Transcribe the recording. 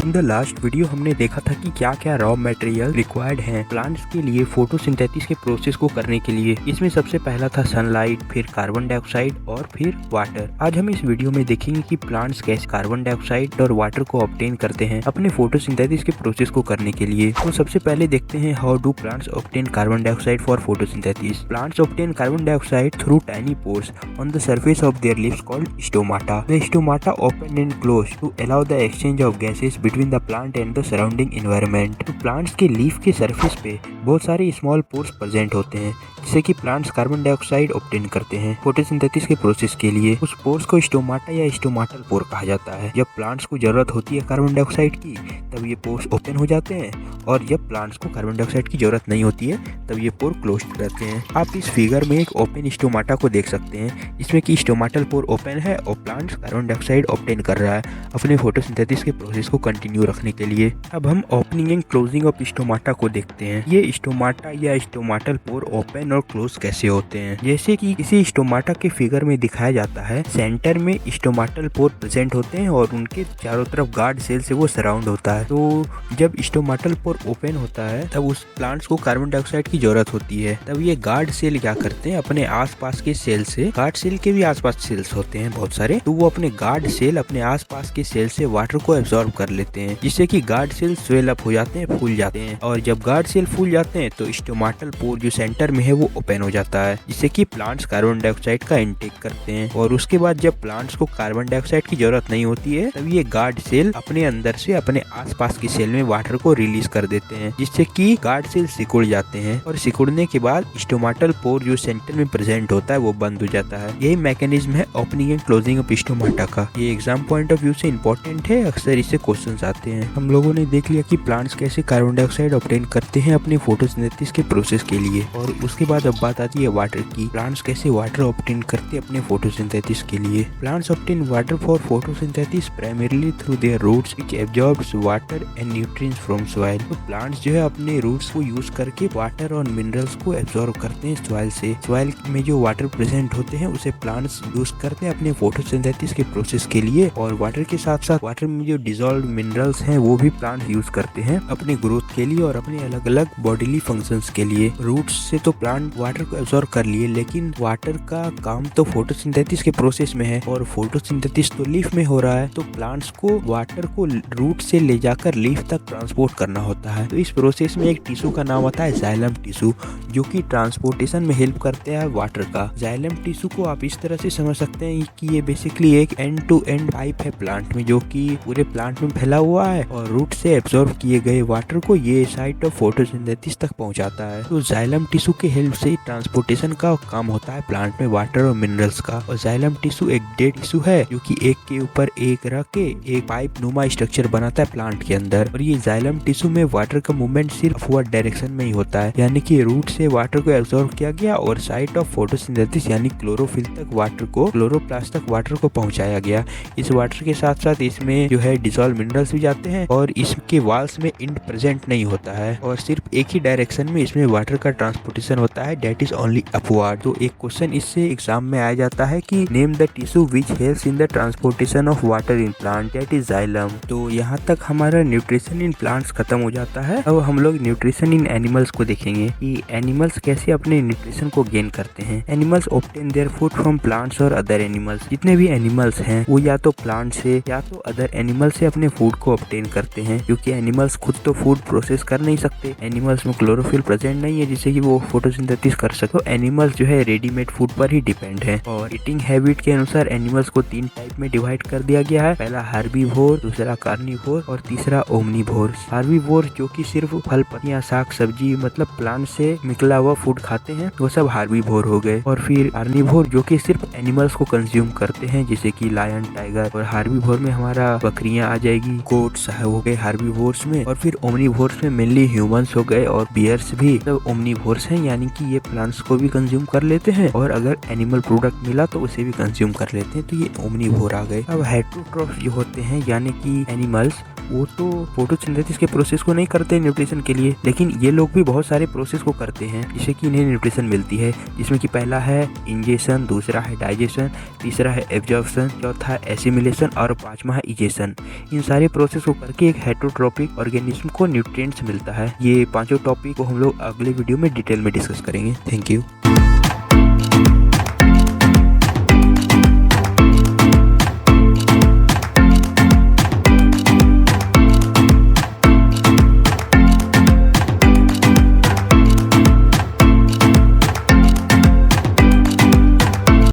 In the last video हमने देखा था कि क्या क्या रॉ मटेरियल रिक्वायर्ड हैं प्लांट्स के लिए फोटोसिंथेसिस के प्रोसेस को करने के लिए। इसमें सबसे पहला था सनलाइट, फिर कार्बन डाइऑक्साइड और फिर वाटर। आज हम इस वीडियो में देखेंगे कि प्लांट्स कैसे कार्बन डाइऑक्साइड और वाटर को ऑब्टेन करते हैं अपने फोटोसिंथेसिस के प्रोसेस को करने के लिए। तो सबसे पहले देखते हैं how do plants obtain carbon dioxide for photosynthesis. Plants obtain carbon dioxide through tiny pores on the surface of their leaves called stomata. The stomata open and close to allow the exchange of gases between the plant and the surrounding environment. तो plants के leaf के surface पे बहुत सारे small pores present होते हैं जिससे कि प्लांट्स कार्बन डाइऑक्साइड ऑब्टेन करते हैं फोटोसिंथेसिस के प्रोसेस के लिए। उस पोर्स को स्टोमाटा या स्टोमाटल पोर कहा जाता है। जब प्लांट्स को जरूरत होती है कार्बन डाइऑक्साइड की तब ये पोर्स ओपन हो जाते हैं और जब प्लांट्स को कार्बन डाइऑक्साइड की जरूरत नहीं होती है तब ये पोर क्लोज रहते हैं। आप इस फिगर में एक ओपन स्टोमाटा को देख सकते हैं इसमें कि स्टोमाटल पोर ओपन है और प्लांट्स कार्बन डाइऑक्साइड ऑब्टेन कर रहा है अपने फोटोसिंथेसिस के प्रोसेस को कंटिन्यू रखने के लिए। अब हम opening and closing of stomata को देखते हैं। ये स्टोमाटा या स्टोमाटल पोर ओपन और क्लोज कैसे होते हैं। जैसे कि किसी स्टोमाटा के फिगर में दिखाया जाता है, सेंटर में स्टोमाटल पोर प्रेजेंट होते हैं और उनके चारों तरफ गार्ड सेल से वो सराउंड होता है। तो जब स्टोमाटल पोर ओपन होता है तब उस प्लांट्स को कार्बन डाइऑक्साइड की जरूरत होती है। तब ये गार्ड सेल क्या करते हैं, अपने आसपास के सेल से, गार्ड सेल के भी आसपास सेल्स होते हैं बहुत सारे, तो वो अपने गार्ड सेल अपने आसपास के सेल से वाटर को एब्जॉर्ब कर लेते हैं जिससे कि गार्ड सेल स्वेल अप हो जाते हैं, फूल जाते हैं। और जब गार्ड सेल फूल जाते हैं तो स्टोमाटल पोर जो सेंटर में है वो ओपन हो जाता है जिससे कि प्लांट्स कार्बन डाइऑक्साइड का इनटेक करते हैं। और उसके बाद जब प्लांट्स को कार्बन डाइऑक्साइड की जरूरत नहीं होती है तब ये गार्ड सेल अपने अंदर से अपने आसपास की सेल में वाटर को रिलीज कर देते हैं जिससे कि गार्ड सेल सिकुड़ जाते हैं और सिकुड़ने के बाद स्टोमाटल पोर जो सेंटर में प्रेजेंट होता है वो बंद हो जाता है। यही मैकेनिज्म है opening and closing of stomata का। ये एग्जाम पॉइंट ऑफ व्यू से इंपॉर्टेंट है, अक्सर इससे क्वेश्चंस आते हैं। हम लोगों ने देख लिया कि प्लांट्स कैसे कार्बन डाइऑक्साइड ऑब्टेन करते हैं अपने फोटोसिंथेसिस के प्रोसेस के लिए। और उसके बाद अब बात आती है वाटर की। प्लांट्स कैसे वाटर ऑब्टेन करते हैं अपने फोटोसिंथेसिस के लिए। Plants obtain water for photosynthesis primarily through their roots which absorbs water and nutrients from soil. तो प्लांट्स जो है अपने रूट्स को यूज करके वाटर और मिनरल्स को एब्जॉर्ब करते हैं सॉइल से। सॉइल में जो वाटर प्रेजेंट होते हैं उसे प्लांट्स यूज करते हैं अपने फोटोसिंथेसिस के प्रोसेस के लिए। और वाटर के साथ साथ वाटर में जो डिसॉल्व्ड मिनरल्स हैं वो भी प्लांट्स यूज करते हैं अपने ग्रोथ के लिए और अपने अलग अलग बॉडीली फंक्शंस के लिए। रूट्स से तो प्लांट वाटर को एब्जॉर्ब कर लिए, लेकिन वाटर का काम तो फोटोसिंथेसिस के प्रोसेस में है और फोटोसिंथेसिस तो लीफ में हो रहा है। तो प्लांट्स को वाटर को रूट से ले जाकर लीफ तक ट्रांसपोर्ट करना होता है। तो इस प्रोसेस में एक टिश्यू का नाम आता है जाइलम टिश्यू जो कि ट्रांसपोर्टेशन में हेल्प करते हैं वाटर का। जाइलम टिश्यू को आप इस तरह से समझ सकते हैं कि ये बेसिकली एक एंड टू एंड पाइप है प्लांट में जो कि पूरे प्लांट में फैला हुआ है और रूट से एब्जॉर्ब किए गए वाटर को ये साइट ऑफ फोटोसिंथेसिस तक पहुंचाता है। तो जाइलम टिश्यू के हेल्प से ट्रांसपोर्टेशन का काम होता है प्लांट में वाटर और मिनरल्स का। और जाइलम टिश्यू एक डेड टिश्यू है जो कि एक के ऊपर एक रख के एक पाइप नुमा स्ट्रक्चर बनाता है प्लांट के अंदर। और ये जाइलम टिश्यू में वाटर का मूवमेंट सिर्फ अपवर्ड डायरेक्शन में ही होता है, यानी कि रूट से वाटर को एब्जॉर्ब किया गया और साइट ऑफ फोटोसिंथेसिस यानी क्लोरोफिल तक वाटर को, क्लोरोप्लास्ट तक वाटर को पहुंचाया गया। इस वाटर के साथ साथ इसमें जो है डिसॉल्व मिनरल्स भी जाते हैं और इसके वाल्स में इंड प्रेजेंट नहीं होता है और सिर्फ एक ही डायरेक्शन में इसमें वाटर का ट्रांसपोर्टेशन होता है, दैट इज ओनली अपवर्ड। तो एक क्वेश्चन इससे एग्जाम में आ जाता है कि name the tissue which helps in the transportation of water in plant, that is xylem. तो यहाँ तक हमारा न्यूट्रिशन इन प्लांट्स खत्म हो जाता है। अब हम लोग न्यूट्रिशन इन एनिमल्स को देखेंगे कि एनिमल्स कैसे अपने न्यूट्रिशन को गेन करते हैं। Animals obtain their food from plants और अदर एनिमल्स। जितने भी एनिमल्स हैं वो या तो प्लांट से या तो अदर एनिमल से अपने फूड को ऑब्टेन करते हैं क्योंकि एनिमल्स खुद तो फूड प्रोसेस कर नहीं सकते। एनिमल्स में क्लोरोफिल प्रेजेंट नहीं है जिससे कि वो फोटोसिंथेसिस कर सके। तो एनिमल्स जो है रेडीमेड फूड पर ही डिपेंड है। और ईटिंग हैबिट के अनुसार एनिमल्स को 3 टाइप में डिवाइड कर दिया गया है। पहला हार्बीवोर, दूसरा कार्निवोर और तीसरा ओमनीवोर। हार्बीवोर जो कि सिर्फ फल, पत्तियां, साग सब्जी मतलब प्लांट से निकला हुआ फूड खाते हैं वो सब हार्बीवोर हो गए। और फिर कार्निवोर जो कि सिर्फ एनिमल्स को कंज्यूम करते हैं जैसे कि लायन, टाइगर। और हार्बीवोर में हमारा बकरियां आ जाएगी, गोट्स हो गए हार्बीवोर्स में। और फिर ओमनीवोर्स में मेनली ह्यूमंस हो गए और बियर्स भी सब ओमनीवोर्स हैं, यानी कि ये प्लांट्स को भी कंज्यूम कर लेते हैं और अगर एनिमल प्रोडक्ट मिला तो उसे भी कंज्यूम कर लेते हैं। तो ये ओमनीवोर आ गए। अब हेटेरोट्रॉफ जो होते हैं यानी कि एनिमल्स वो तो फोटोसिंथेसिस के प्रोसेस को नहीं करते न्यूट्रिशन के लिए, लेकिन ये लोग भी बहुत सारे प्रोसेस को करते हैं जिससे कि इन्हें न्यूट्रिशन मिलती है, जिसमें कि पहला है इंजेशन, दूसरा है डाइजेशन, तीसरा है एब्जॉर्प्शन, चौथा है एसिमिलेशन और पांचवा है इजेशन। इन सारे प्रोसेस को करके एक हेटरोट्रॉपिक ऑर्गेनिज्म को न्यूट्रिएंट्स मिलता है। ये पांचों टॉपिक को हम लोग अगले वीडियो में डिटेल में डिस्कस करेंगे। Thank you.